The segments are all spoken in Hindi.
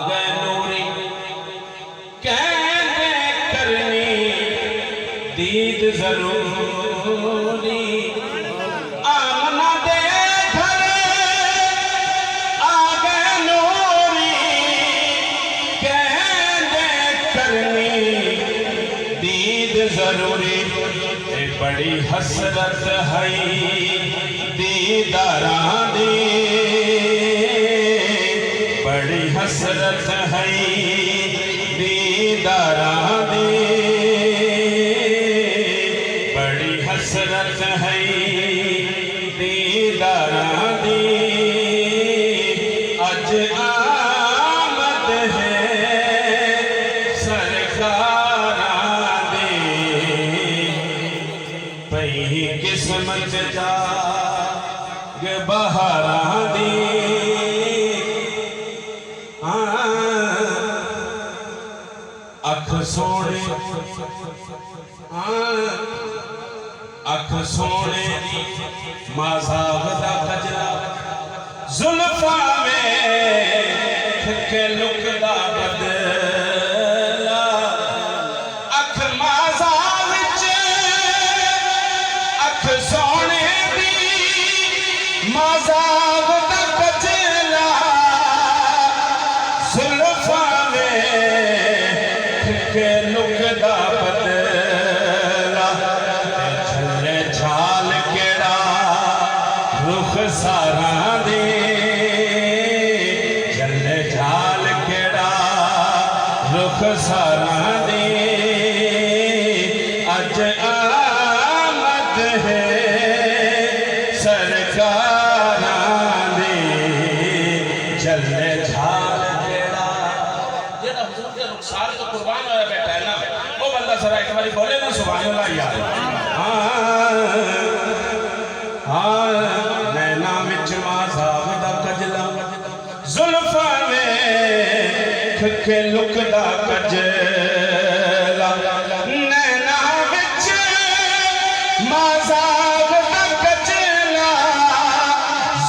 गए नूरी कहते करनी दीद जरूरी। आमना दे घर आ गए नूरी कहते करनी दीद जरूरी। बड़ी हसरत है दीदारां दी, बड़ी हसरत है दीदारां दी, बड़ी हसरत है दीदारां दी। अज आमद है सरकारां दी, पई किस्मत जाग बहारां दी। अख सोने अख सोने माज़ाब दा कजरा जुल्फा में के लुकदा बदला। अख माज़ाब विच अख सोने दी माज़ाब दा कजरा जुल्फा में के लुकदा बदला। छले छाल केड़ा रुख सारां दे, छले छाल केड़ा रुख सारां दे। अज आमद है सरकारां दे, छले छाल केड़ा जेड़ा हुजूर के रुखसार तो कुर्बान होया बैठा है ना, वो बंदा जरा एक बारी बोले ना सुभान अल्लाह यार। नैना विच माज़ाब दा कजला जुल्फा में के लुकदा कजला। नैना विच माज़ाब दा कजला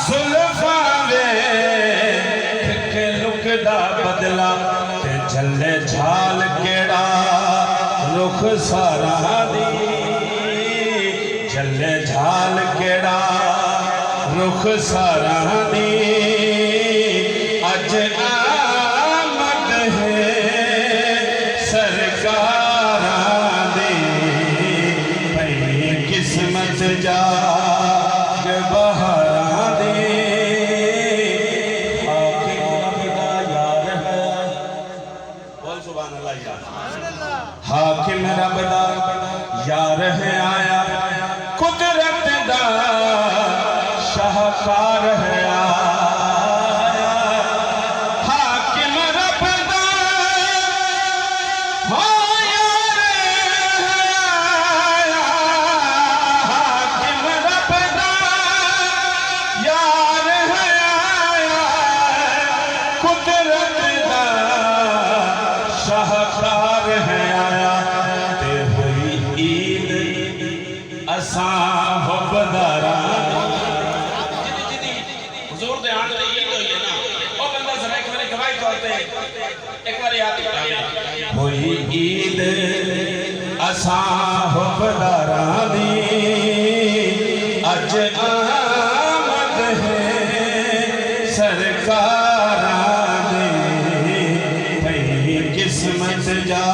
जुल्फा में के लुकदा बदला। झल्ले झाल केड़ा रुख सारां दी, झल्ले झाल केड़ा रुख सारां दी। अज आमद है सरकारां दी, भई किस्मत जाग बहारां दी। हाकिम रब दा यार है आया, कुदरत दा शाहकार है आया। हाकिम रब दा हो यार है आया, हाकिम रब दा यार है आया। कुदरत दा शाहकार है आया। ते हुई ईद असां हुब्बदारां हुजूर दे आने दी ईद होई है ना, ओ बंदा जरा एक बारी गवाही तौर पे एक बारी याद करावे। हुई ईद असां हुब्बदारां दी, अज आमद है सरकारां दी, भई किस्मत जा